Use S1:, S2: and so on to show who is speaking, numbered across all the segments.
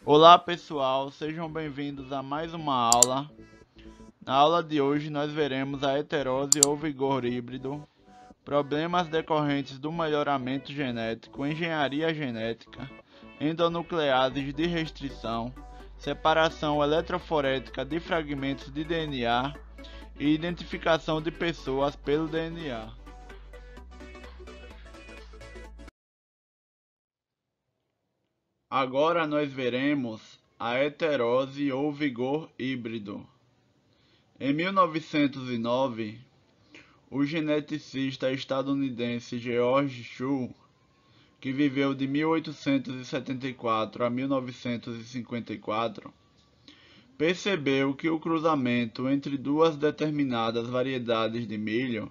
S1: Olá pessoal, sejam bem-vindos a mais uma aula. Na aula de hoje nós veremos a heterose ou vigor híbrido, problemas decorrentes do melhoramento genético, engenharia genética, endonucleases de restrição, separação eletroforética de fragmentos de DNA e identificação de pessoas pelo DNA. Agora nós veremos a heterose ou vigor híbrido. Em 1909, o geneticista estadunidense George Shultz, que viveu de 1874 a 1954, percebeu que o cruzamento entre duas determinadas variedades de milho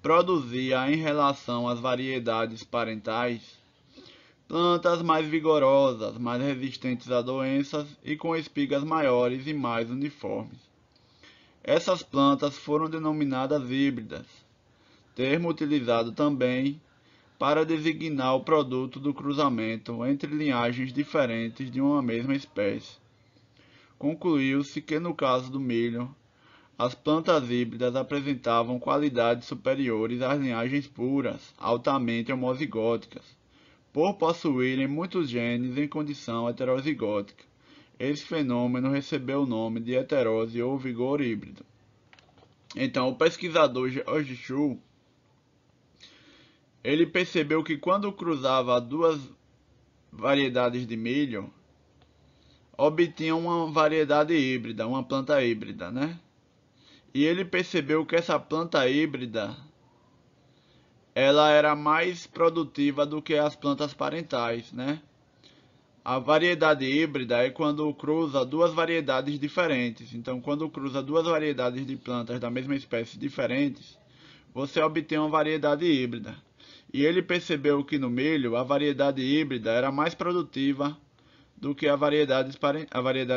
S1: produzia, em relação às variedades parentais, plantas mais vigorosas, mais resistentes a doenças e com espigas maiores e mais uniformes. Essas plantas foram denominadas híbridas, termo utilizado também para designar o produto do cruzamento entre linhagens diferentes de uma mesma espécie. Concluiu-se que, no caso do milho, as plantas híbridas apresentavam qualidades superiores às linhagens puras, altamente homozigóticas, por possuírem muitos genes em condição heterozigótica. Esse fenômeno recebeu o nome de heterose ou vigor híbrido. Então, o pesquisador George Shultz, ele percebeu que quando cruzava duas variedades de milho, obtinha uma variedade híbrida, uma planta híbrida, né? E ele percebeu que essa planta híbrida, ela era mais produtiva do que as plantas parentais, né? A variedade híbrida é quando cruza duas variedades diferentes. Então, quando cruza duas variedades de plantas da mesma espécie diferentes, você obtém uma variedade híbrida. E ele percebeu que no milho a variedade híbrida era mais produtiva do que a variedade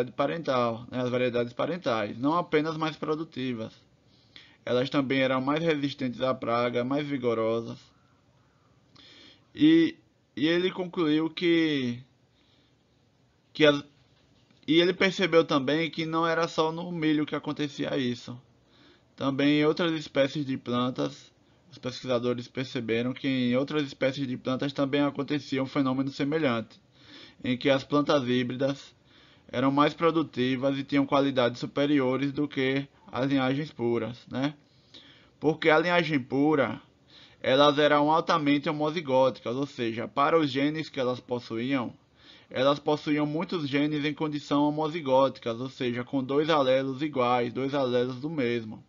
S1: parental, né? As variedades parentais, não apenas mais produtivas. Elas também eram mais resistentes à praga, mais vigorosas. E, e ele concluiu que as, e ele percebeu também que não era só no milho que acontecia isso. Também em outras espécies de plantas, os pesquisadores perceberam que em outras espécies de plantas também acontecia um fenômeno semelhante, em que as plantas híbridas eram mais produtivas e tinham qualidades superiores do que as linhagens puras, né? Porque a linhagem pura, elas eram altamente homozigóticas, ou seja, para os genes que elas possuíam muitos genes em condição homozigóticas, ou seja, com dois alelos iguais, dois alelos do mesmo.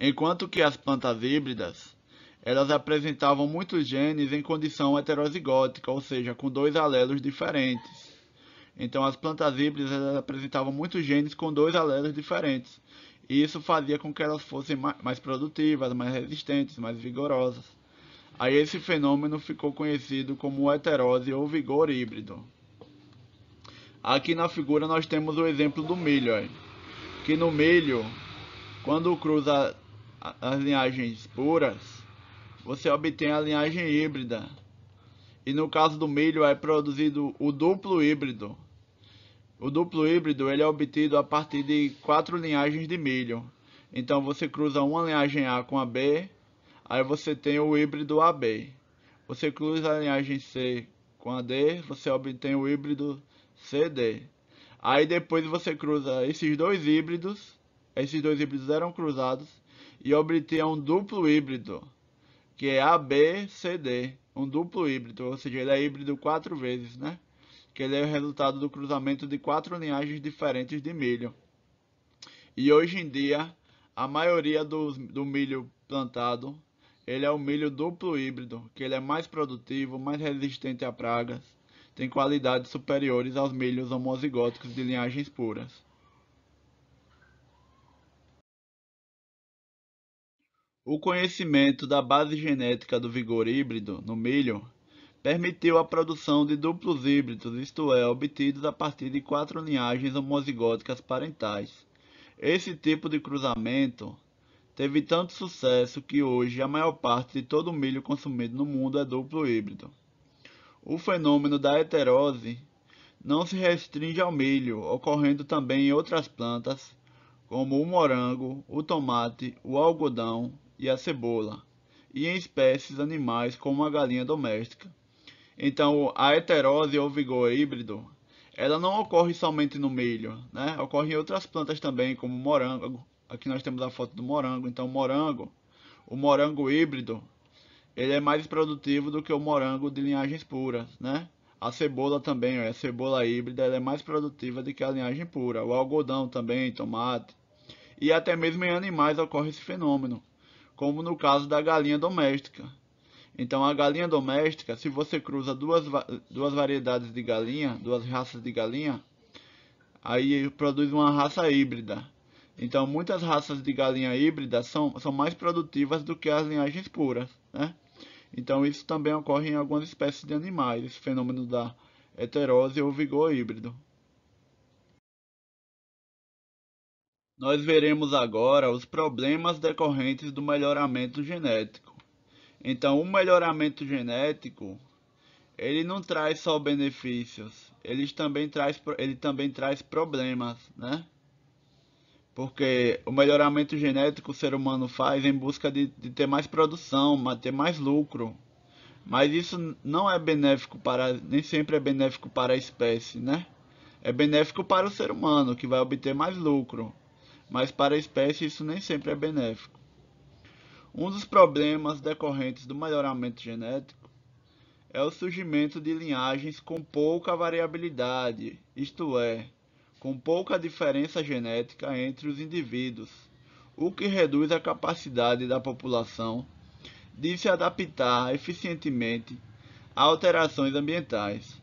S1: Enquanto que as plantas híbridas, elas apresentavam muitos genes em condição heterozigótica, ou seja, com dois alelos diferentes. Então as plantas híbridas elas apresentavam muitos genes com dois alelos diferentes. E isso fazia com que elas fossem mais produtivas, mais resistentes, mais vigorosas. Aí esse fenômeno ficou conhecido como heterose ou vigor híbrido. Aqui na figura nós temos o exemplo do milho, que no milho, quando cruza as linhagens puras, você obtém a linhagem híbrida. E no caso do milho é produzido o duplo híbrido. O duplo híbrido ele é obtido a partir de 4 linhagens de milho. Então você cruza uma linhagem A com a B, aí você tem o híbrido AB. Você cruza a linhagem C com a D, você obtém o híbrido CD. Aí depois você cruza esses dois híbridos eram cruzados e obtém um duplo híbrido, que é ABCD, um duplo híbrido, ou seja, ele é híbrido 4 vezes, né? Que ele é o resultado do cruzamento de 4 linhagens diferentes de milho. E hoje em dia, a maioria do milho plantado, ele é o milho duplo híbrido, que ele é mais produtivo, mais resistente a pragas, tem qualidades superiores aos milhos homozigóticos de linhagens puras. O conhecimento da base genética do vigor híbrido no milho permitiu a produção de duplos híbridos, isto é, obtidos a partir de 4 linhagens homozigóticas parentais. Esse tipo de cruzamento teve tanto sucesso que hoje a maior parte de todo o milho consumido no mundo é duplo híbrido. O fenômeno da heterose não se restringe ao milho, ocorrendo também em outras plantas, como o morango, o tomate, o algodão e a cebola, e em espécies animais como a galinha doméstica. Então, a heterose ou vigor híbrido, ela não ocorre somente no milho, né? Ocorre em outras plantas também, como o morango. Aqui nós temos a foto do morango. Então, o morango híbrido, ele é mais produtivo do que o morango de linhagens puras, né? A cebola também, ó, a cebola híbrida, ela é mais produtiva do que a linhagem pura. O algodão também, tomate. E até mesmo em animais ocorre esse fenômeno, como no caso da galinha doméstica. Então, a galinha doméstica, se você cruza duas variedades de galinha, duas raças de galinha, aí produz uma raça híbrida. Então, muitas raças de galinha híbrida são mais produtivas do que as linhagens puras, né? Então, isso também ocorre em algumas espécies de animais, esse fenômeno da heterose ou vigor híbrido. Nós veremos agora os problemas decorrentes do melhoramento genético. Então, o melhoramento genético, ele não traz só benefícios, ele também traz problemas, né? Porque o melhoramento genético o ser humano faz em busca de ter mais produção, ter mais lucro. Mas isso não é benéfico nem sempre é benéfico para a espécie, né? É benéfico para o ser humano, que vai obter mais lucro. Mas para a espécie isso nem sempre é benéfico. Um dos problemas decorrentes do melhoramento genético é o surgimento de linhagens com pouca variabilidade, isto é, com pouca diferença genética entre os indivíduos, o que reduz a capacidade da população de se adaptar eficientemente a alterações ambientais.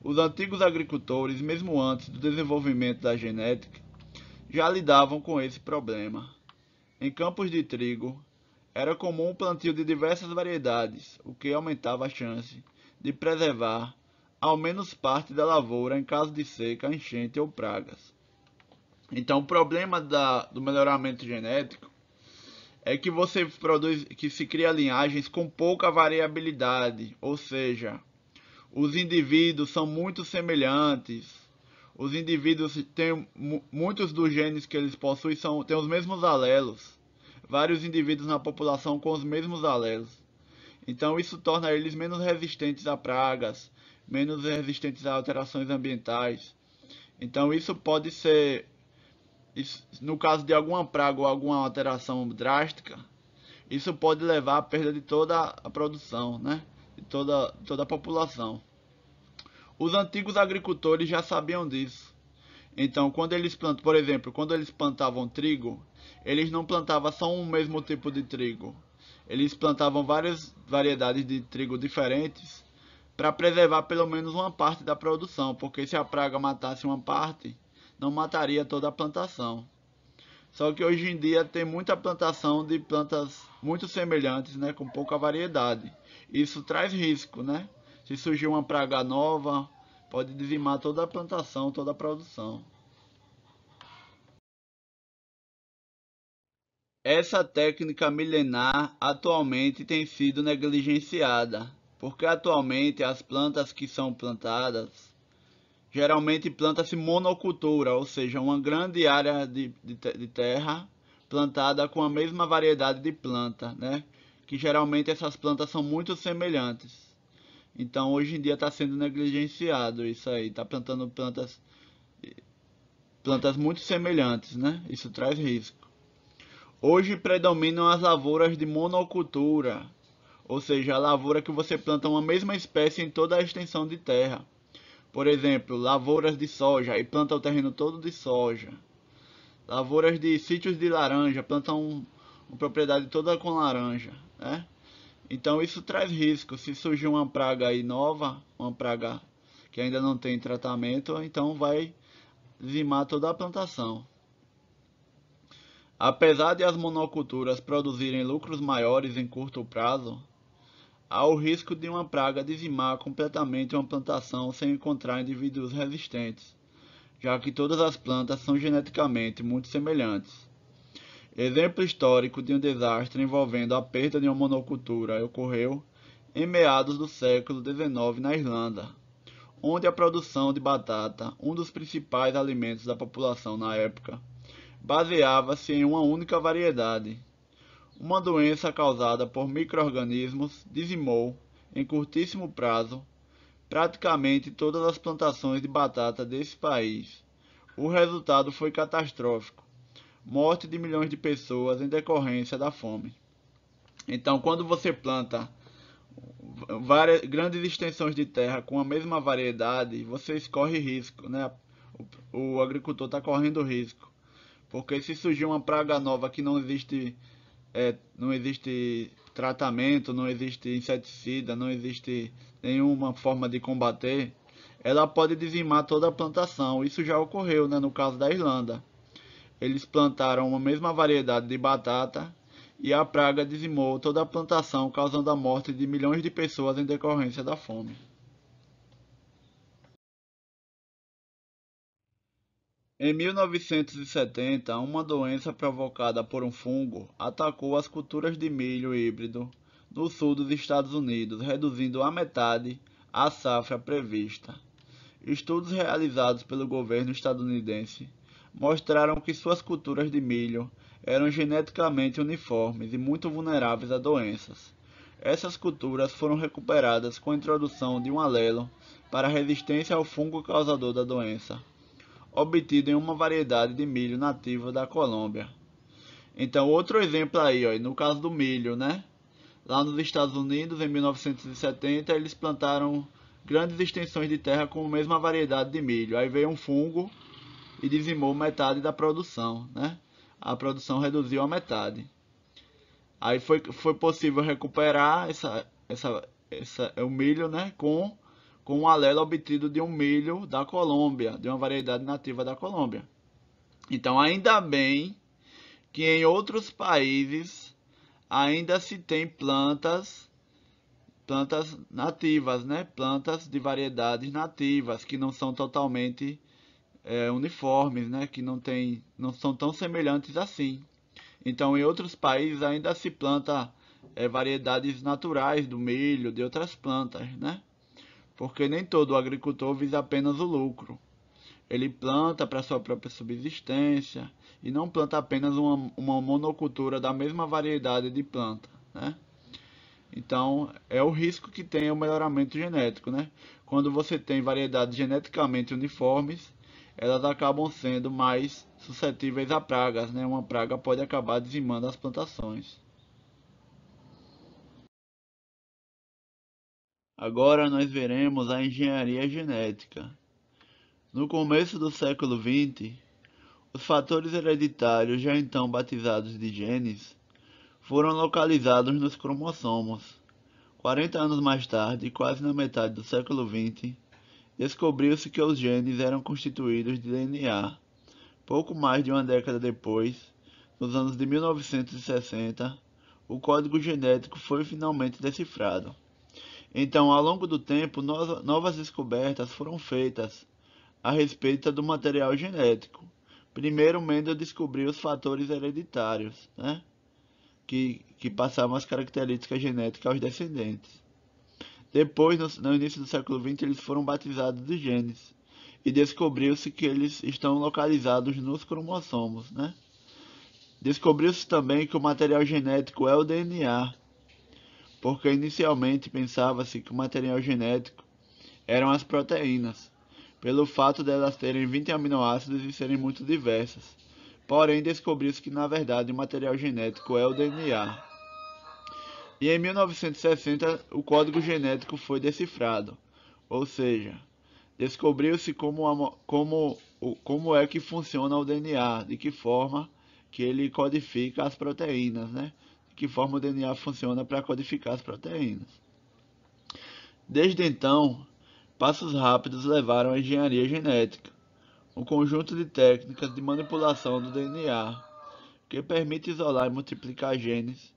S1: Os antigos agricultores, mesmo antes do desenvolvimento da genética, já lidavam com esse problema. Em campos de trigo, era comum o plantio de diversas variedades, o que aumentava a chance de preservar ao menos parte da lavoura em caso de seca, enchente ou pragas. Então, o problema do melhoramento genético é que que se cria linhagens com pouca variabilidade, ou seja, os indivíduos são muito semelhantes. Os indivíduos têm muitos dos genes que eles possuem têm os mesmos alelos. Vários indivíduos na população com os mesmos alelos. Então isso torna eles menos resistentes a pragas, menos resistentes a alterações ambientais. Então isso pode ser, no caso de alguma praga ou alguma alteração drástica, isso pode levar à perda de toda a produção, né? De toda a população. Os antigos agricultores já sabiam disso. Então, por exemplo, quando eles plantavam trigo, eles não plantavam só um mesmo tipo de trigo. Eles plantavam várias variedades de trigo diferentes para preservar pelo menos uma parte da produção, porque se a praga matasse uma parte, não mataria toda a plantação. Só que hoje em dia tem muita plantação de plantas muito semelhantes, né, com pouca variedade. Isso traz risco, né? Se surgir uma praga nova, pode dizimar toda a plantação, toda a produção. Essa técnica milenar atualmente tem sido negligenciada, porque atualmente as plantas que são plantadas, geralmente planta-se monocultura, ou seja, uma grande área de terra plantada com a mesma variedade de planta, né? Que geralmente essas plantas são muito semelhantes. Então hoje em dia está sendo negligenciado isso aí, está plantando plantas muito semelhantes, né? Isso traz risco. Hoje predominam as lavouras de monocultura, ou seja, a lavoura que você planta uma mesma espécie em toda a extensão de terra. Por exemplo, lavouras de soja e planta o terreno todo de soja. Lavouras de sítios de laranja, plantam uma propriedade toda com laranja, né? Então isso traz risco. Se surgir uma praga aí nova, uma praga que ainda não tem tratamento, então vai dizimar toda a plantação. Apesar de as monoculturas produzirem lucros maiores em curto prazo, há o risco de uma praga dizimar completamente uma plantação sem encontrar indivíduos resistentes, já que todas as plantas são geneticamente muito semelhantes. Exemplo histórico de um desastre envolvendo a perda de uma monocultura ocorreu em meados do século XIX na Irlanda, onde a produção de batata, um dos principais alimentos da população na época, baseava-se em uma única variedade. Uma doença causada por micro-organismos dizimou, em curtíssimo prazo, praticamente todas as plantações de batata desse país. O resultado foi catastrófico: morte de milhões de pessoas em decorrência da fome. Então, quando você planta grandes extensões de terra com a mesma variedade, você corre risco, né? O agricultor está correndo risco, porque se surgir uma praga nova que não existe tratamento, não existe inseticida, não existe nenhuma forma de combater, ela pode dizimar toda a plantação. Isso já ocorreu, né, no caso da Irlanda. Eles plantaram uma mesma variedade de batata e a praga dizimou toda a plantação, causando a morte de milhões de pessoas em decorrência da fome. Em 1970, uma doença provocada por um fungo atacou as culturas de milho híbrido no sul dos Estados Unidos, reduzindo à metade a safra prevista. Estudos realizados pelo governo estadunidense mostraram que suas culturas de milho eram geneticamente uniformes e muito vulneráveis a doenças. Essas culturas foram recuperadas com a introdução de um alelo para resistência ao fungo causador da doença, obtido em uma variedade de milho nativa da Colômbia. Então, outro exemplo aí, ó, no caso do milho, né? Lá nos Estados Unidos, em 1970, eles plantaram grandes extensões de terra com a mesma variedade de milho. Aí veio um fungo e dizimou metade da produção, né? A produção reduziu a metade. Aí foi possível recuperar o milho, né? Com um alelo obtido de um milho da Colômbia, de uma variedade nativa da Colômbia. Então, ainda bem que em outros países ainda se tem plantas nativas, né? Plantas de variedades nativas que não são totalmente uniformes, né? Que não são tão semelhantes assim. Então, em outros países ainda se planta variedades naturais do milho, de outras plantas, né? Porque nem todo agricultor visa apenas o lucro. Ele planta para sua própria subsistência e não planta apenas uma monocultura da mesma variedade de planta, né? Então, é o risco que tem o melhoramento genético, né? Quando você tem variedades geneticamente uniformes, elas acabam sendo mais suscetíveis a pragas, né? Uma praga pode acabar dizimando as plantações. Agora nós veremos a engenharia genética. No começo do século XX, os fatores hereditários, já então batizados de genes, foram localizados nos cromossomos. 40 anos mais tarde, quase na metade do século XX, descobriu-se que os genes eram constituídos de DNA. Pouco mais de uma década depois, nos anos de 1960, o código genético foi finalmente decifrado. Então, ao longo do tempo, novas descobertas foram feitas a respeito do material genético. Primeiro, Mendel descobriu os fatores hereditários, né? Que passavam as características genéticas aos descendentes. Depois, no início do século XX, eles foram batizados de genes e descobriu-se que eles estão localizados nos cromossomos, né? Descobriu-se também que o material genético é o DNA, porque inicialmente pensava-se que o material genético eram as proteínas, pelo fato de elas terem 20 aminoácidos e serem muito diversas. Porém, descobriu-se que na verdade o material genético é o DNA. E em 1960 o código genético foi decifrado, ou seja, descobriu-se como é que funciona o DNA, de que forma que ele codifica as proteínas, né? De que forma o DNA funciona para codificar as proteínas. Desde então, passos rápidos levaram à engenharia genética, um conjunto de técnicas de manipulação do DNA que permite isolar e multiplicar genes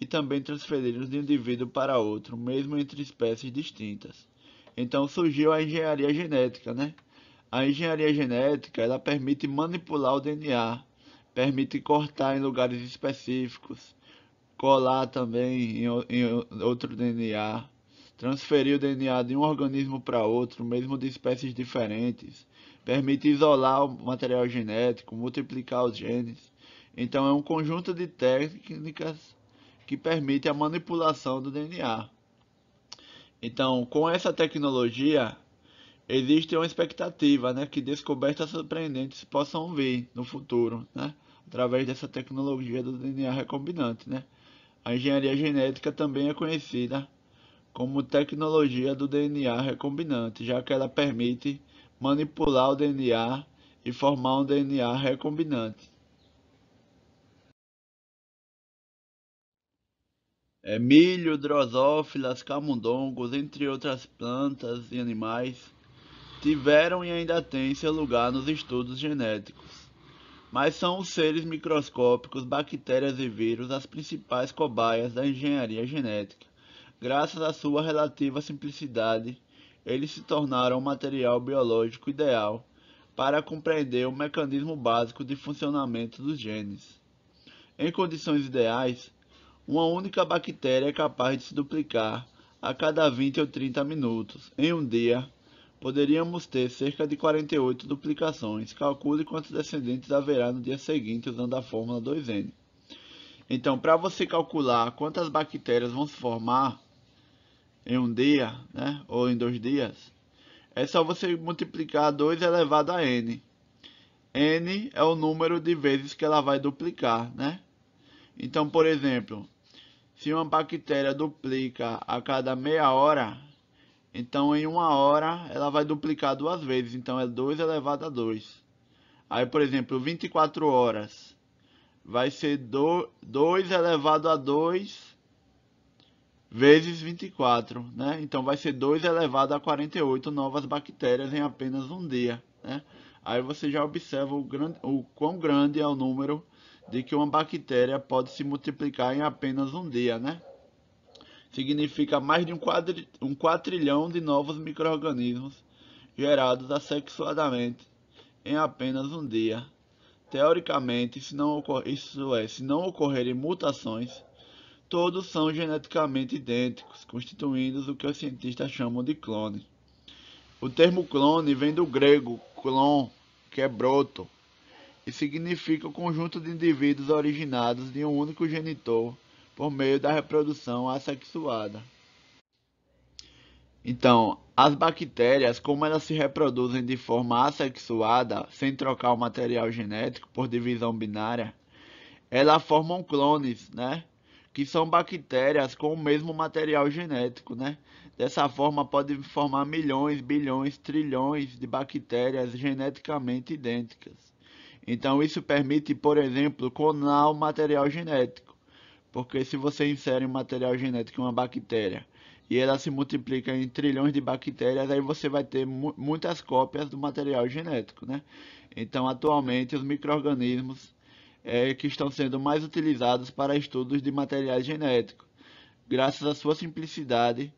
S1: e também transferi-los de um indivíduo para outro, mesmo entre espécies distintas. Então surgiu a engenharia genética, né? A engenharia genética, ela permite manipular o DNA, permite cortar em lugares específicos, colar também em outro DNA, transferir o DNA de um organismo para outro, mesmo de espécies diferentes, permite isolar o material genético, multiplicar os genes. Então, é um conjunto de técnicas que permite a manipulação do DNA. Então, com essa tecnologia, existe uma expectativa, né, que descobertas surpreendentes possam vir no futuro, né, através dessa tecnologia do DNA recombinante, né. A engenharia genética também é conhecida como tecnologia do DNA recombinante, já que ela permite manipular o DNA e formar um DNA recombinante. Milho, drosófilas, camundongos, entre outras plantas e animais, tiveram e ainda têm seu lugar nos estudos genéticos. Mas são os seres microscópicos, bactérias e vírus as principais cobaias da engenharia genética. Graças à sua relativa simplicidade, eles se tornaram o material biológico ideal para compreender o mecanismo básico de funcionamento dos genes. Em condições ideais, uma única bactéria é capaz de se duplicar a cada 20 ou 30 minutos. Em um dia, poderíamos ter cerca de 48 duplicações. Calcule quantos descendentes haverá no dia seguinte usando a fórmula 2N. Então, para você calcular quantas bactérias vão se formar em um dia, né, ou em 2 dias, é só você multiplicar 2 elevado a n. N é o número de vezes que ela vai duplicar, né? Então, por exemplo, se uma bactéria duplica a cada meia hora, então em uma hora ela vai duplicar 2 vezes, então é 2 elevado a 2. Aí, por exemplo, 24 horas vai ser 2 elevado a 2 vezes 24, né? Então vai ser 2 elevado a 48 novas bactérias em apenas um dia, né? Aí você já observa o quão grande é o número de que uma bactéria pode se multiplicar em apenas um dia, né? Significa mais de um quatrilhão de novos micro-organismos gerados assexuadamente em apenas um dia. Teoricamente, se não ocorrerem mutações, todos são geneticamente idênticos, constituindo o que os cientistas chamam de clone. O termo clone vem do grego klon, que é broto, e significa o conjunto de indivíduos originados de um único genitor por meio da reprodução assexuada. Então, as bactérias, como elas se reproduzem de forma assexuada, sem trocar o material genético por divisão binária, elas formam clones, né? Que são bactérias com o mesmo material genético, né? Dessa forma, pode formar milhões, bilhões, trilhões de bactérias geneticamente idênticas. Então, isso permite, por exemplo, clonar o material genético. Porque se você insere um material genético em uma bactéria e ela se multiplica em trilhões de bactérias, aí você vai ter muitas cópias do material genético, né? Então, atualmente, os micro-organismos que estão sendo mais utilizados para estudos de materiais genéticos, graças à sua simplicidade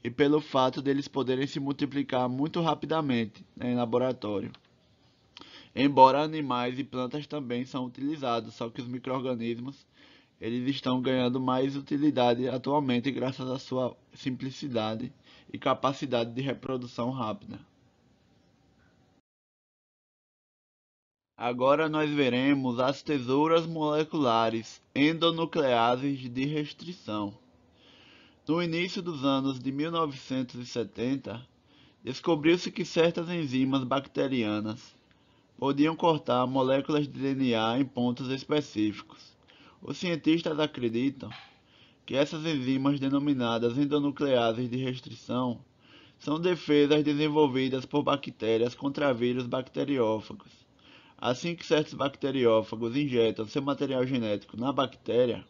S1: e pelo fato deles poderem se multiplicar muito rapidamente, né, em laboratório. Embora animais e plantas também são utilizados, só que os micro-organismos eles estão ganhando mais utilidade atualmente graças à sua simplicidade e capacidade de reprodução rápida. Agora nós veremos as tesouras moleculares endonucleases de restrição. No início dos anos de 1970, descobriu-se que certas enzimas bacterianas podiam cortar moléculas de DNA em pontos específicos. Os cientistas acreditam que essas enzimas denominadas endonucleases de restrição são defesas desenvolvidas por bactérias contra vírus bacteriófagos. Assim que certos bacteriófagos injetam seu material genético na bactéria,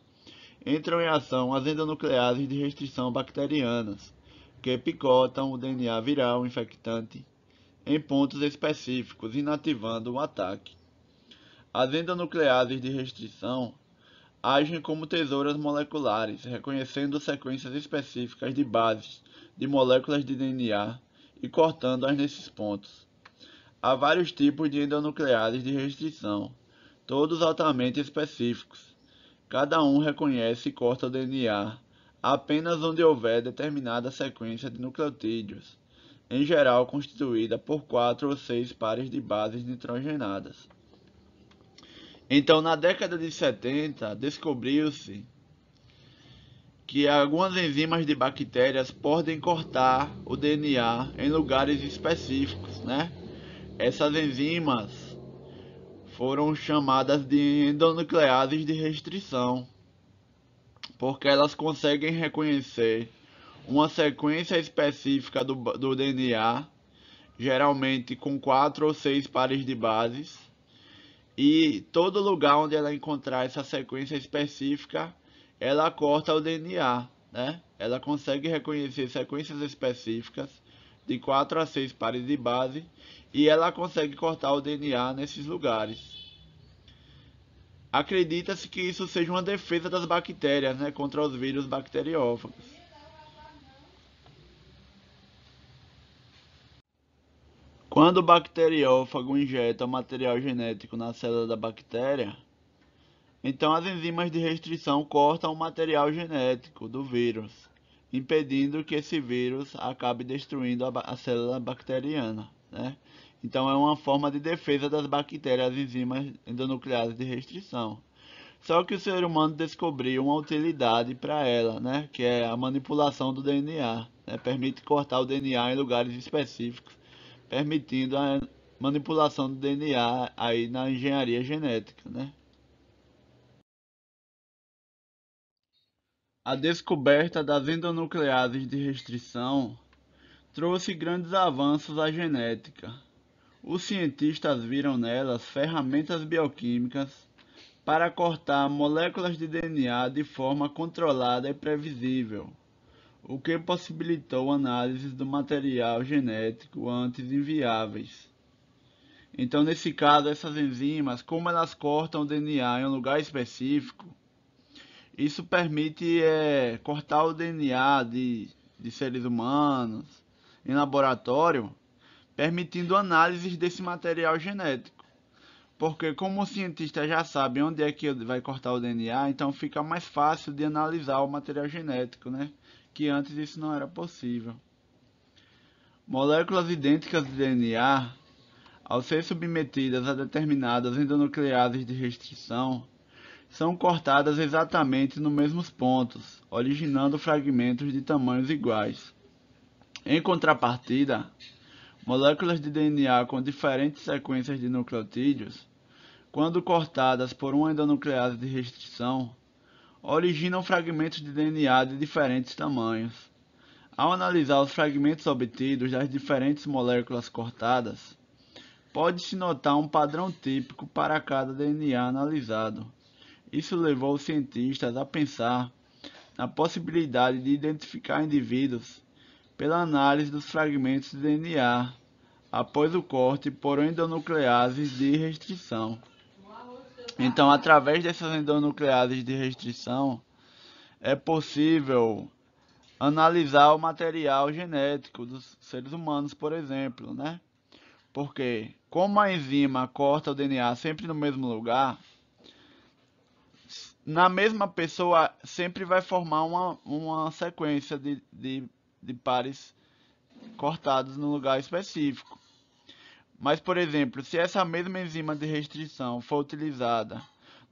S1: entram em ação as endonucleases de restrição bacterianas, que picotam o DNA viral infectante em pontos específicos, inativando o ataque. As endonucleases de restrição agem como tesouras moleculares, reconhecendo sequências específicas de bases de moléculas de DNA e cortando-as nesses pontos. Há vários tipos de endonucleases de restrição, todos altamente específicos. Cada um reconhece e corta o DNA apenas onde houver determinada sequência de nucleotídeos, em geral constituída por 4 ou 6 pares de bases nitrogenadas. Então, na década de 70, descobriu-se que algumas enzimas de bactérias podem cortar o DNA em lugares específicos, né? Essas enzimas foram chamadas de endonucleases de restrição, porque elas conseguem reconhecer uma sequência específica do DNA, geralmente com 4 ou 6 pares de bases, e todo lugar onde ela encontrar essa sequência específica, ela corta o DNA, né? Ela consegue reconhecer sequências específicas de 4 a 6 pares de base e ela consegue cortar o DNA nesses lugares. Acredita-se que isso seja uma defesa das bactérias, né, contra os vírus bacteriófagos. Quando o bacteriófago injeta material genético na célula da bactéria, então as enzimas de restrição cortam o material genético do vírus, impedindo que esse vírus acabe destruindo a célula bacteriana, né? Então é uma forma de defesa das bactérias, as enzimas endonucleases de restrição. Só que o ser humano descobriu uma utilidade para ela, né? Que é a manipulação do DNA, né? Permite cortar o DNA em lugares específicos, permitindo a manipulação do DNA aí na engenharia genética, né? A descoberta das endonucleases de restrição trouxe grandes avanços à genética. Os cientistas viram nelas ferramentas bioquímicas para cortar moléculas de DNA de forma controlada e previsível, o que possibilitou análises do material genético antes inviáveis. Então, nesse caso, essas enzimas, como elas cortam o DNA em um lugar específico, isso permite cortar o DNA de seres humanos em laboratório, permitindo análises desse material genético. Porque como o cientista já sabe onde é que vai cortar o DNA, então fica mais fácil de analisar o material genético, né? Que antes isso não era possível. Moléculas idênticas de DNA, ao ser submetidas a determinadas endonucleases de restrição, são cortadas exatamente nos mesmos pontos, originando fragmentos de tamanhos iguais. Em contrapartida, moléculas de DNA com diferentes sequências de nucleotídeos, quando cortadas por uma endonuclease de restrição, originam fragmentos de DNA de diferentes tamanhos. Ao analisar os fragmentos obtidos das diferentes moléculas cortadas, pode-se notar um padrão típico para cada DNA analisado. Isso levou os cientistas a pensar na possibilidade de identificar indivíduos pela análise dos fragmentos de DNA após o corte por endonucleases de restrição. Então, através dessas endonucleases de restrição, é possível analisar o material genético dos seres humanos, por exemplo, né? Porque, como a enzima corta o DNA sempre no mesmo lugar, na mesma pessoa sempre vai formar uma sequência de pares cortados num lugar específico. Mas, por exemplo, se essa mesma enzima de restrição for utilizada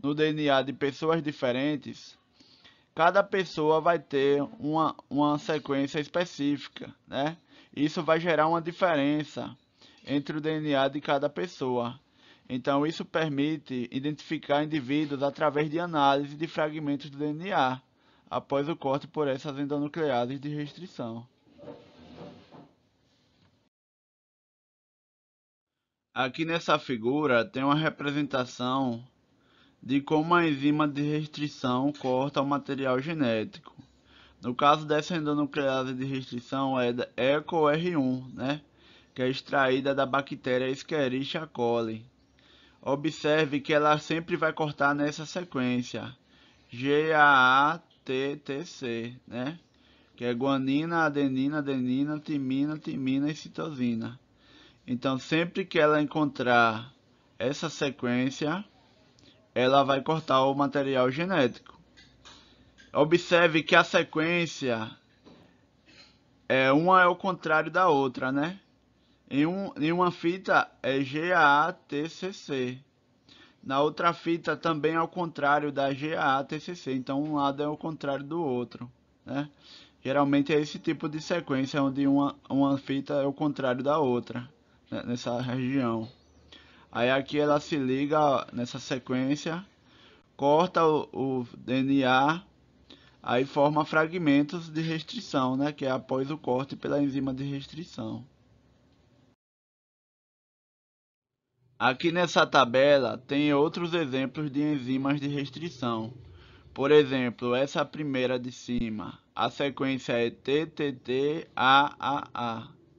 S1: no DNA de pessoas diferentes, cada pessoa vai ter uma sequência específica, né? Isso vai gerar uma diferença entre o DNA de cada pessoa. Então, isso permite identificar indivíduos através de análise de fragmentos do DNA, após o corte por essas endonucleases de restrição. Aqui nessa figura tem uma representação de como a enzima de restrição corta o material genético. No caso dessa endonuclease de restrição é da EcoR1, né? Que é extraída da bactéria Escherichia coli. Observe que ela sempre vai cortar nessa sequência GAATTC, né? Que é guanina, adenina, adenina, timina, timina e citosina. Então, sempre que ela encontrar essa sequência, ela vai cortar o material genético. Observe que a sequência uma é o contrário da outra, né? Em uma fita é GAATCC. Na outra fita também é o contrário da GAATCC. Então um lado é o contrário do outro, né? Geralmente é esse tipo de sequência onde uma fita é o contrário da outra, né? Nessa região. Aí aqui ela se liga nessa sequência, corta o DNA, aí forma fragmentos de restrição, né? Que é após o corte pela enzima de restrição. Aqui nessa tabela tem outros exemplos de enzimas de restrição. Por exemplo, essa primeira de cima, a sequência é TTT-AAA,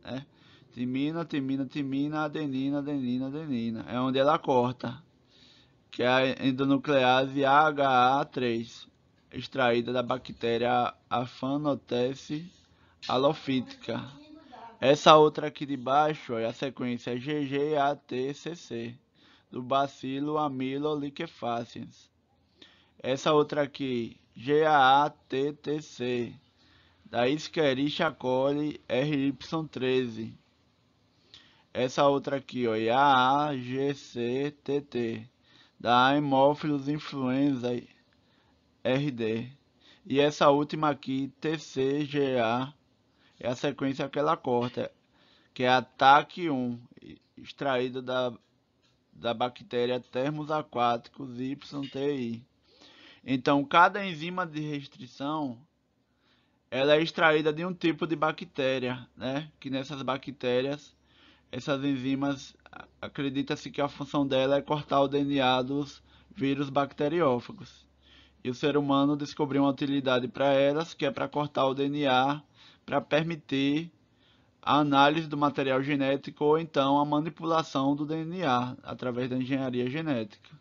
S1: né? Timina, timina, timina, adenina, adenina, adenina. É onde ela corta, que é a endonuclease AHA3, extraída da bactéria Aphanothece halofítica. Essa outra aqui de baixo é a sequência GGATCC, do bacilo amyloliquefaciens. Essa outra aqui, GAATTC, da Escherichia coli RY13. Essa outra aqui, ó, AAGCTT, da Haemophilus influenza RD. E essa última aqui, TCGA, é a sequência que ela corta, que é a TAC1, extraída da bactéria Thermus aquaticus YTI. Então, cada enzima de restrição ela é extraída de um tipo de bactéria, né? Que nessas bactérias, essas enzimas, acredita-se que a função dela é cortar o DNA dos vírus bacteriófagos. E o ser humano descobriu uma utilidade para elas, que é para cortar o DNA, para permitir a análise do material genético ou então a manipulação do DNA através da engenharia genética.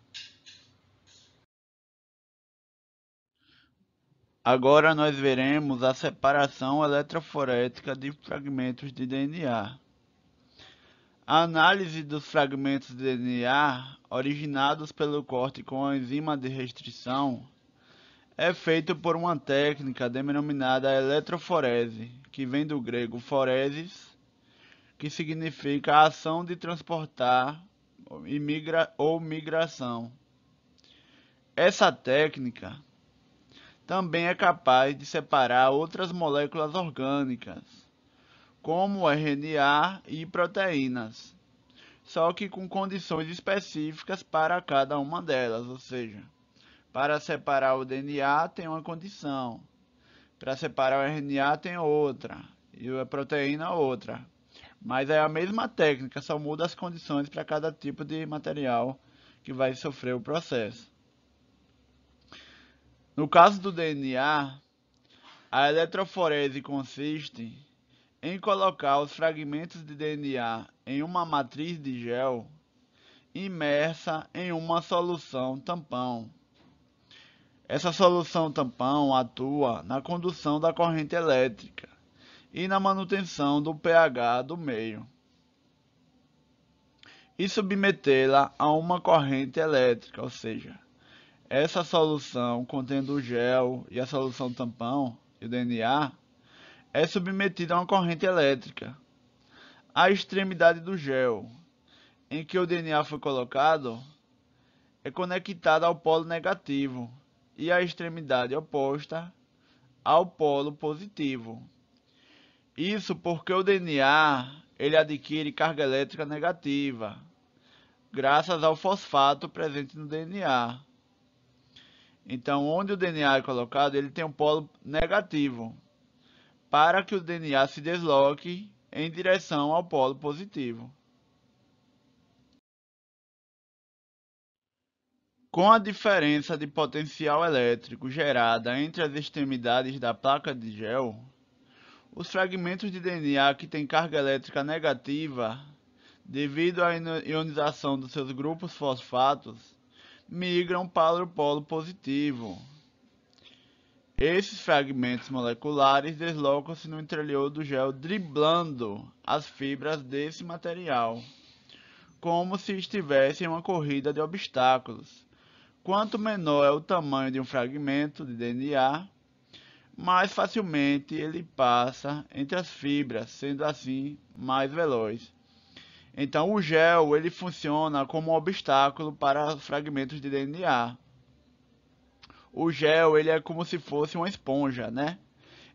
S1: Agora nós veremos a separação eletroforética de fragmentos de DNA. A análise dos fragmentos de DNA originados pelo corte com a enzima de restrição é feita por uma técnica denominada eletroforese, que vem do grego foresis, que significa a ação de transportar ou migração. Essa técnica também é capaz de separar outras moléculas orgânicas, como RNA e proteínas, só que com condições específicas para cada uma delas, ou seja, para separar o DNA tem uma condição, para separar o RNA tem outra, e a proteína outra. Mas é a mesma técnica, só muda as condições para cada tipo de material que vai sofrer o processo. No caso do DNA, a eletroforese consiste em colocar os fragmentos de DNA em uma matriz de gel imersa em uma solução tampão. Essa solução tampão atua na condução da corrente elétrica e na manutenção do pH do meio, e submetê-la a uma corrente elétrica, ou seja, essa solução contendo o gel e a solução tampão e o DNA é submetida a uma corrente elétrica. A extremidade do gel em que o DNA foi colocado é conectada ao polo negativo e a extremidade oposta ao polo positivo. Isso porque o DNA ele adquire carga elétrica negativa, graças ao fosfato presente no DNA. Então, onde o DNA é colocado, ele tem um polo negativo, para que o DNA se desloque em direção ao polo positivo. Com a diferença de potencial elétrico gerada entre as extremidades da placa de gel, os fragmentos de DNA que têm carga elétrica negativa, devido à ionização dos seus grupos fosfatos, migram para o polo positivo. Esses fragmentos moleculares deslocam-se no interior do gel, driblando as fibras desse material, como se estivesse em uma corrida de obstáculos. Quanto menor é o tamanho de um fragmento de DNA, mais facilmente ele passa entre as fibras, sendo assim mais veloz. Então o gel ele funciona como um obstáculo para fragmentos de DNA. O gel ele é como se fosse uma esponja, né?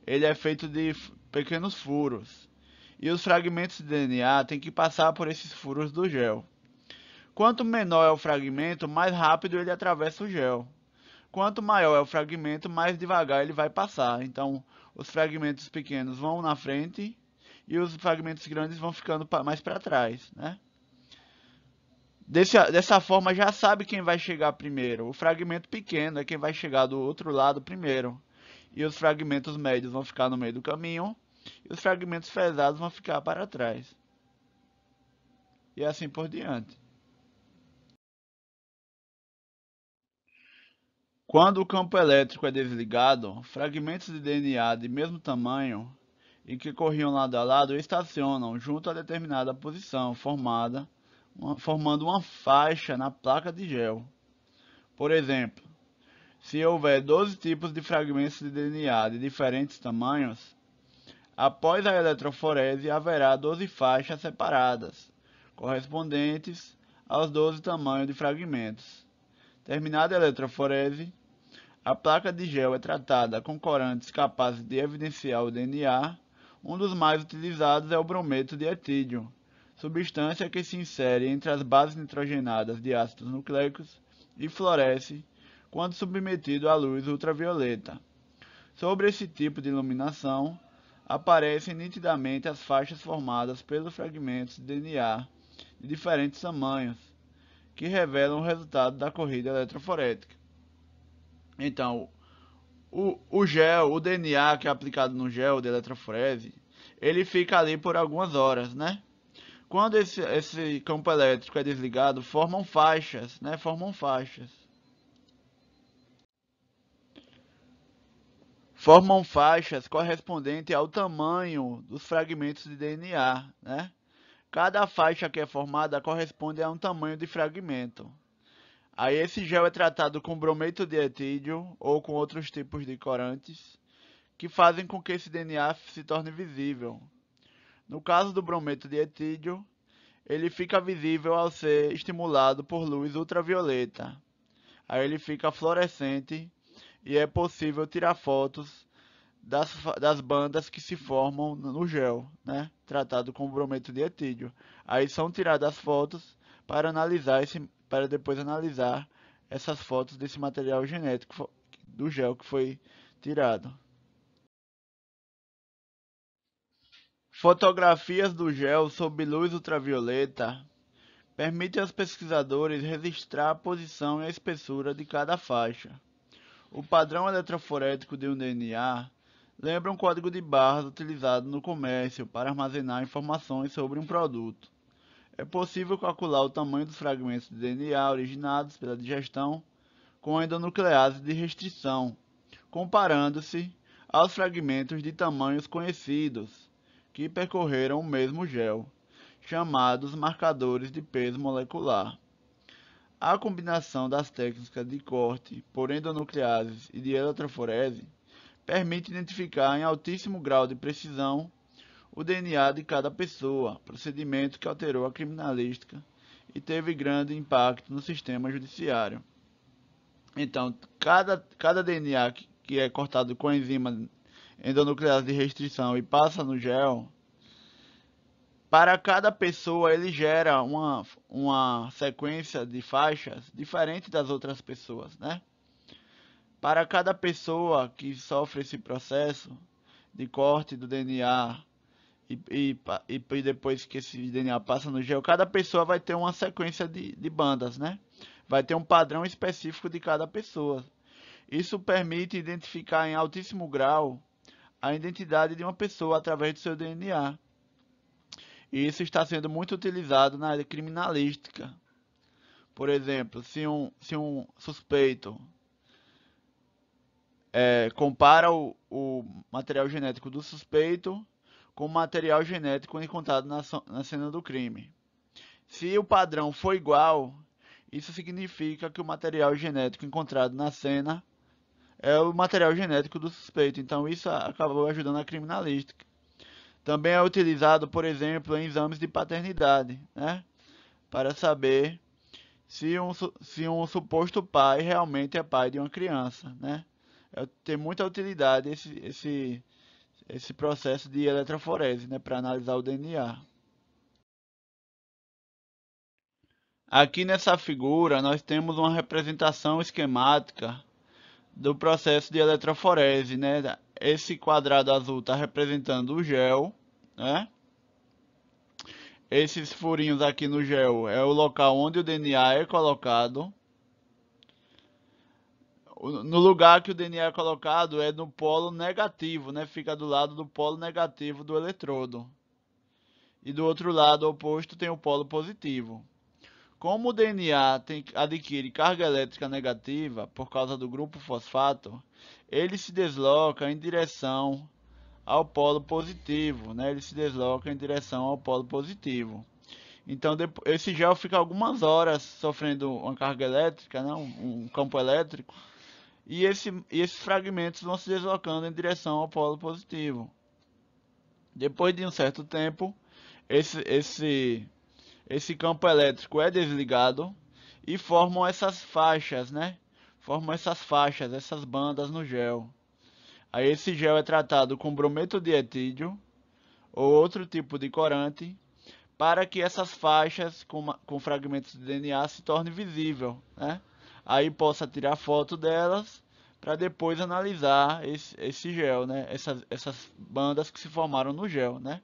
S1: Ele é feito de pequenos furos. E os fragmentos de DNA têm que passar por esses furos do gel. Quanto menor é o fragmento, mais rápido ele atravessa o gel. Quanto maior é o fragmento, mais devagar ele vai passar. Então, os fragmentos pequenos vão na frente e os fragmentos grandes vão ficando mais para trás, né? Dessa forma, já sabe quem vai chegar primeiro. O fragmento pequeno é quem vai chegar do outro lado primeiro. E os fragmentos médios vão ficar no meio do caminho. E os fragmentos pesados vão ficar para trás. E assim por diante. Quando o campo elétrico é desligado, fragmentos de DNA de mesmo tamanho e que corriam lado a lado estacionam junto a determinada posição, formando uma faixa na placa de gel. Por exemplo, se houver 12 tipos de fragmentos de DNA de diferentes tamanhos, após a eletroforese haverá 12 faixas separadas, correspondentes aos 12 tamanhos de fragmentos. Terminada a eletroforese, a placa de gel é tratada com corantes capazes de evidenciar o DNA. Um dos mais utilizados é o brometo de etídio, substância que se insere entre as bases nitrogenadas de ácidos nucleicos e fluoresce quando submetido à luz ultravioleta. Sobre esse tipo de iluminação, aparecem nitidamente as faixas formadas pelos fragmentos de DNA de diferentes tamanhos, que revelam o resultado da corrida eletroforética. Então, o gel, o DNA que é aplicado no gel de eletroforese, ele fica ali por algumas horas, né? Quando esse campo elétrico é desligado, formam faixas, né? Formam faixas. Formam faixas correspondentes ao tamanho dos fragmentos de DNA, né? Cada faixa que é formada corresponde a um tamanho de fragmento. Aí esse gel é tratado com brometo de etídio ou com outros tipos de corantes que fazem com que esse DNA se torne visível. No caso do brometo de etídio, ele fica visível ao ser estimulado por luz ultravioleta. Aí ele fica fluorescente e é possível tirar fotos das bandas que se formam no gel, né? Tratado com brometo de etídio. Aí são tiradas fotos para depois analisar essas fotos desse material genético do gel que foi tirado. Fotografias do gel sob luz ultravioleta permitem aos pesquisadores registrar a posição e a espessura de cada faixa. O padrão eletroforético de um DNA lembra um código de barras utilizado no comércio para armazenar informações sobre um produto. É possível calcular o tamanho dos fragmentos de DNA originados pela digestão com a endonuclease de restrição, comparando-se aos fragmentos de tamanhos conhecidos que percorreram o mesmo gel, chamados marcadores de peso molecular. A combinação das técnicas de corte por endonucleases e de eletroforese permite identificar em altíssimo grau de precisão o DNA de cada pessoa, procedimento que alterou a criminalística e teve grande impacto no sistema judiciário. Então, cada DNA que é cortado com enzima endonuclease de restrição e passa no gel, para cada pessoa ele gera uma sequência de faixas diferente das outras pessoas, né? Para cada pessoa que sofre esse processo de corte do DNA e depois que esse DNA passa no gel, cada pessoa vai ter uma sequência de bandas, né? Vai ter um padrão específico de cada pessoa. Isso permite identificar em altíssimo grau a identidade de uma pessoa através do seu DNA. E isso está sendo muito utilizado na área criminalística. Por exemplo, se um suspeito compara o material genético do suspeito com o material genético encontrado na cena do crime. Se o padrão for igual, isso significa que o material genético encontrado na cena é o material genético do suspeito. Então isso acabou ajudando a criminalística. Também é utilizado, por exemplo, em exames de paternidade, né? Para saber se um suposto pai realmente é pai de uma criança, né? Tem muita utilidade esse processo de eletroforese, né? Para analisar o DNA. Aqui nessa figura nós temos uma representação esquemática do processo de eletroforese, né? Esse quadrado azul está representando o gel, né? Esses furinhos aqui no gel é o local onde o DNA é colocado. No lugar que o DNA é colocado é no polo negativo, né? Fica do lado do polo negativo do eletrodo. E do outro lado oposto tem o polo positivo. Como o DNA adquire carga elétrica negativa por causa do grupo fosfato, ele se desloca em direção ao polo positivo, né? Ele se desloca em direção ao polo positivo. Então esse gel fica algumas horas sofrendo uma carga elétrica, né? Um campo elétrico, e esses fragmentos vão se deslocando em direção ao polo positivo. Depois de um certo tempo, esse campo elétrico é desligado e formam essas faixas, né? Formam essas faixas, essas bandas no gel. Aí esse gel é tratado com brometo de etídio ou outro tipo de corante para que essas faixas com fragmentos de DNA se tornem visível, né? Aí possa tirar foto delas para depois analisar esse gel, né? Essas bandas que se formaram no gel, né?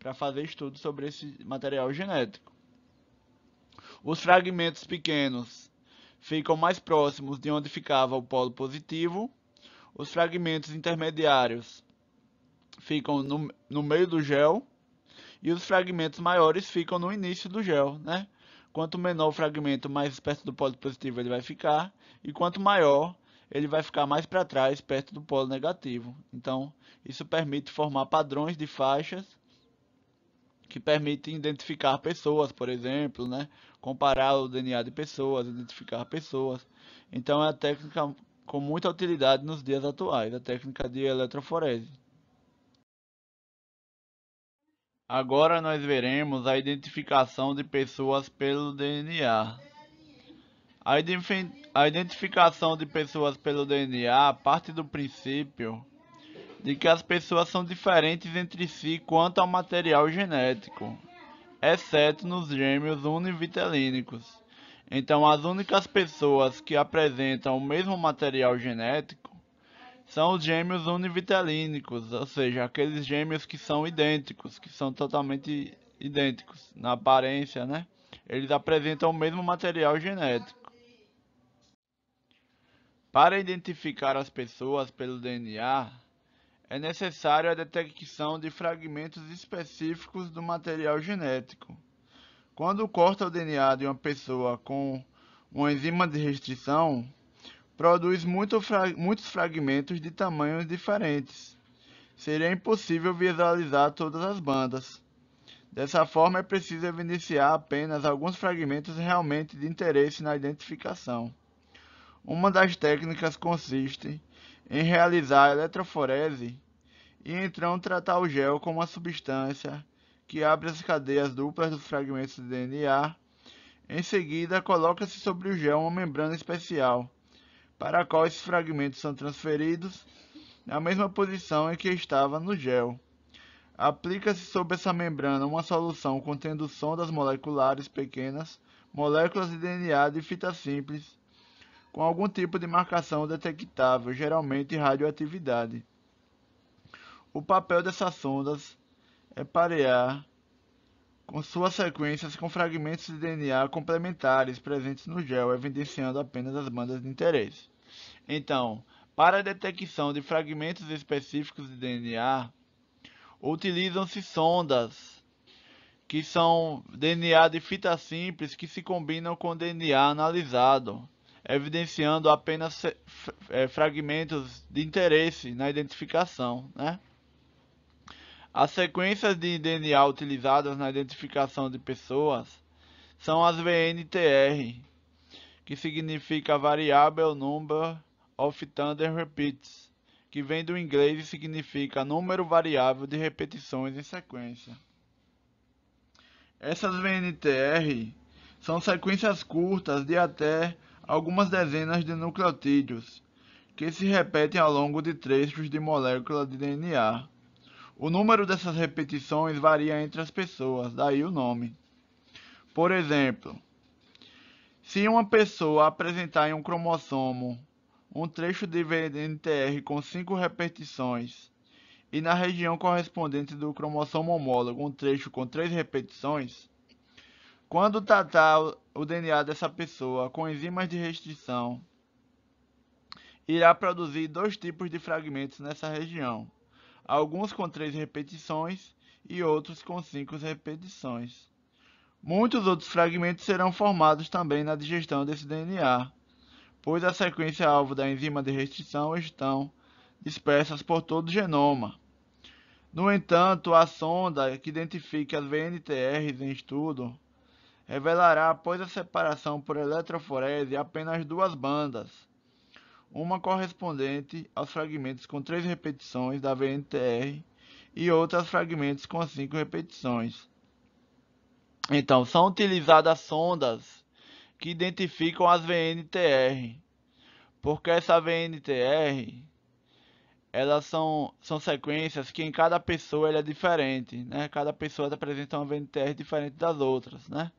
S1: Para fazer estudo sobre esse material genético. Os fragmentos pequenos ficam mais próximos de onde ficava o polo positivo. Os fragmentos intermediários ficam no meio do gel. E os fragmentos maiores ficam no início do gel, né? Quanto menor o fragmento, mais perto do polo positivo ele vai ficar. E quanto maior, ele vai ficar mais para trás, perto do polo negativo. Então, isso permite formar padrões de faixas que permitem identificar pessoas, por exemplo, né? Comparar o DNA de pessoas, identificar pessoas. Então é uma técnica com muita utilidade nos dias atuais, a técnica de eletroforese. Agora nós veremos a identificação de pessoas pelo DNA. A identificação de pessoas pelo DNA parte do princípio de que as pessoas são diferentes entre si quanto ao material genético, exceto nos gêmeos univitelínicos. Então, as únicas pessoas que apresentam o mesmo material genético são os gêmeos univitelínicos, ou seja, aqueles gêmeos que são idênticos, que são totalmente idênticos na aparência, né? Eles apresentam o mesmo material genético. Para identificar as pessoas pelo DNA, é necessário a detecção de fragmentos específicos do material genético. Quando corta o DNA de uma pessoa com uma enzima de restrição, produz muitos fragmentos de tamanhos diferentes. Seria impossível visualizar todas as bandas. Dessa forma, é preciso evidenciar apenas alguns fragmentos realmente de interesse na identificação. Uma das técnicas consiste em realizar a eletroforese e então tratar o gel como uma substância que abre as cadeias duplas dos fragmentos de DNA. Em seguida, coloca-se sobre o gel uma membrana especial, para a qual esses fragmentos são transferidos na mesma posição em que estava no gel. Aplica-se sobre essa membrana uma solução contendo sondas moleculares pequenas, moléculas de DNA de fita simples, com algum tipo de marcação detectável, geralmente radioatividade. O papel dessas sondas é parear com suas sequências com fragmentos de DNA complementares presentes no gel, evidenciando apenas as bandas de interesse. Então, para a detecção de fragmentos específicos de DNA, utilizam-se sondas, que são DNA de fita simples que se combinam com DNA analisado, evidenciando apenas fragmentos de interesse na identificação, né? As sequências de DNA utilizadas na identificação de pessoas são as VNTR, que significa Variable Number of Thunder Repeats, que vem do inglês e significa número variável de repetições em sequência. Essas VNTR são sequências curtas de até algumas dezenas de nucleotídeos, que se repetem ao longo de trechos de molécula de DNA. O número dessas repetições varia entre as pessoas, daí o nome. Por exemplo, se uma pessoa apresentar em um cromossomo um trecho de VNTR com 5 repetições e na região correspondente do cromossomo homólogo um trecho com 3 repetições, quando tratar o DNA dessa pessoa com enzimas de restrição, irá produzir dois tipos de fragmentos nessa região, alguns com 3 repetições e outros com 5 repetições. Muitos outros fragmentos serão formados também na digestão desse DNA, pois a sequência alvo da enzima de restrição estão dispersas por todo o genoma. No entanto, a sonda que identifique as VNTRs em estudo revelará, após a separação por eletroforese, apenas duas bandas, uma correspondente aos fragmentos com 3 repetições da VNTR e outra aos fragmentos com 5 repetições. Então, são utilizadas sondas que identificam as VNTR, porque essa VNTR, elas são sequências que em cada pessoa ela é diferente, né? Cada pessoa apresenta uma VNTR diferente das outras, né?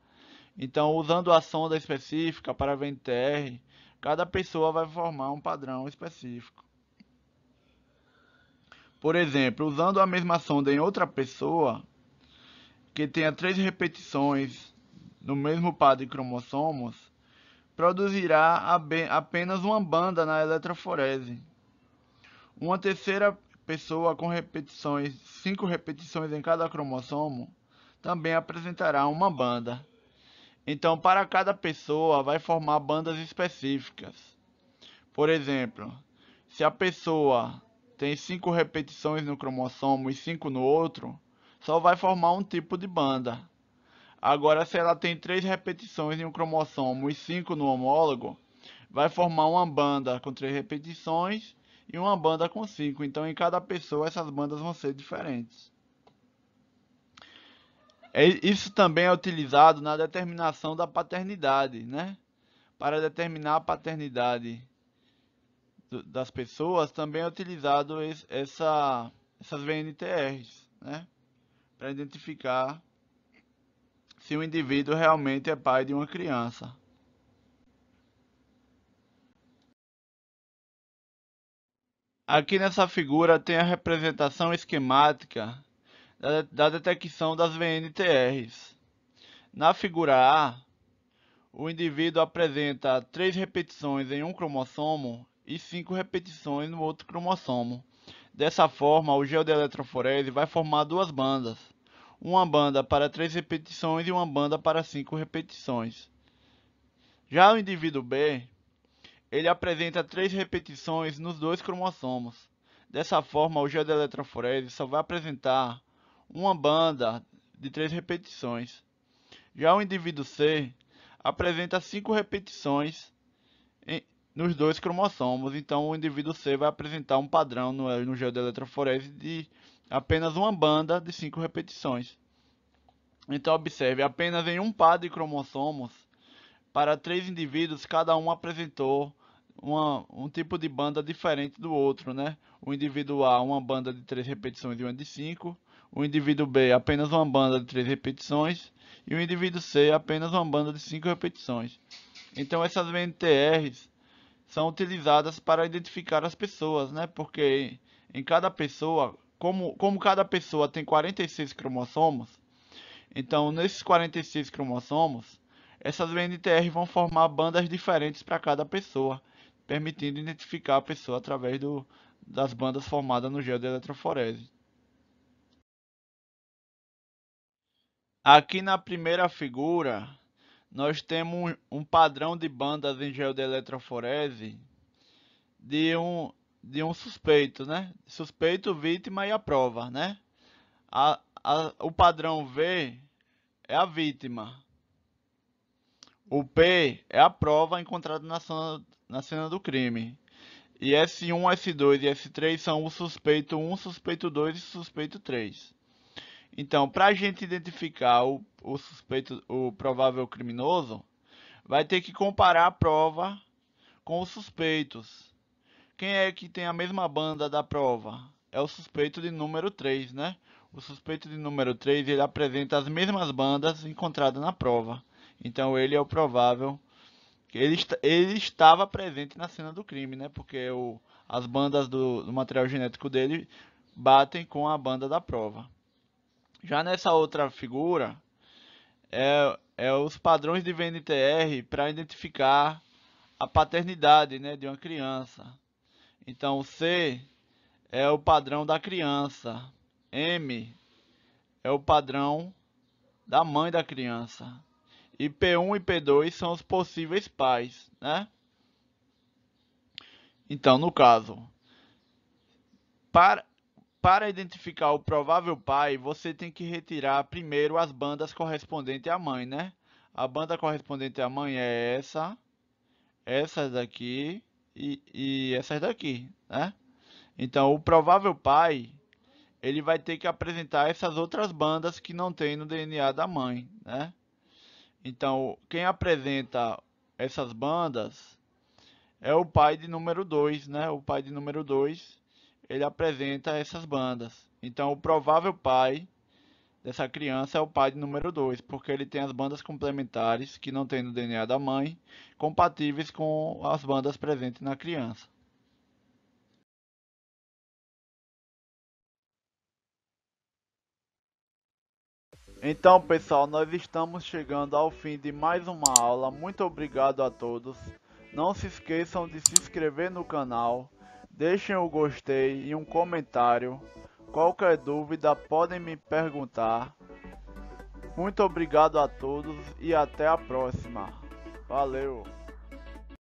S1: Então, usando a sonda específica para a VNTR, cada pessoa vai formar um padrão específico. Por exemplo, usando a mesma sonda em outra pessoa, que tenha 3 repetições no mesmo par de cromossomos, produzirá apenas uma banda na eletroforese. Uma terceira pessoa com 5 repetições em cada cromossomo, também apresentará uma banda. Então, para cada pessoa, vai formar bandas específicas. Por exemplo, se a pessoa tem 5 repetições no cromossomo e 5 no outro, só vai formar um tipo de banda. Agora, se ela tem 3 repetições em um cromossomo e 5 no homólogo, vai formar uma banda com 3 repetições e uma banda com 5. Então, em cada pessoa, essas bandas vão ser diferentes. Isso também é utilizado na determinação da paternidade, né? Para determinar a paternidade das pessoas, também é utilizado essas VNTRs, né? Para identificar se o indivíduo realmente é pai de uma criança. Aqui nessa figura tem a representação esquemática da detecção das VNTRs. Na figura A, o indivíduo apresenta 3 repetições em um cromossomo e 5 repetições no outro cromossomo. Dessa forma, o gel de eletroforese vai formar duas bandas, uma banda para 3 repetições e uma banda para 5 repetições. Já o indivíduo B, ele apresenta 3 repetições nos dois cromossomos. Dessa forma, o gel de eletroforese só vai apresentar uma banda de 3 repetições. Já o indivíduo C apresenta 5 repetições nos dois cromossomos, então o indivíduo C vai apresentar um padrão no gel de eletroforese de apenas uma banda de 5 repetições. Então observe, apenas em um par de cromossomos, para 3 indivíduos, cada um apresentou um tipo de banda diferente do outro, né? O indivíduo A, uma banda de 3 repetições e uma de 5. O indivíduo B, apenas uma banda de 3 repetições. E o indivíduo C, apenas uma banda de 5 repetições. Então essas VNTRs são utilizadas para identificar as pessoas, né? Porque em cada pessoa, como cada pessoa tem 46 cromossomos, então nesses 46 cromossomos, essas VNTR vão formar bandas diferentes para cada pessoa, permitindo identificar a pessoa através das bandas formadas no gel de eletroforese. Aqui na primeira figura, nós temos um padrão de bandas em gel de eletroforese de um suspeito, né? Suspeito, vítima e a prova, né? O padrão V é a vítima. O P é a prova encontrada na cena do crime. E S1, S2 e S3 são o suspeito 1, suspeito 2 e suspeito 3. Então, para a gente identificar o suspeito, o provável criminoso, vai ter que comparar a prova com os suspeitos. Quem é que tem a mesma banda da prova? É o suspeito de número 3, né? O suspeito de número 3, ele apresenta as mesmas bandas encontradas na prova. Então ele é o provável. Ele estava presente na cena do crime, né? Porque as bandas do material genético dele batem com a banda da prova. Já nessa outra figura, é os padrões de VNTR para identificar a paternidade, né, de uma criança. Então, C é o padrão da criança, M é o padrão da mãe da criança, e P1 e P2 são os possíveis pais, né? Então, no caso, para, para identificar o provável pai, você tem que retirar primeiro as bandas correspondentes à mãe, né? A banda correspondente à mãe é essas daqui e essas daqui, né? Então, o provável pai, ele vai ter que apresentar essas outras bandas que não tem no DNA da mãe, né? Então, quem apresenta essas bandas é o pai de número 2, né? O pai de número 2, ele apresenta essas bandas. Então, o provável pai dessa criança é o pai de número 2, porque ele tem as bandas complementares que não tem no DNA da mãe, compatíveis com as bandas presentes na criança. Então, pessoal, nós estamos chegando ao fim de mais uma aula. Muito obrigado a todos. Não se esqueçam de se inscrever no canal, deixem o gostei e um comentário. Qualquer dúvida podem me perguntar. Muito obrigado a todos e até a próxima. Valeu!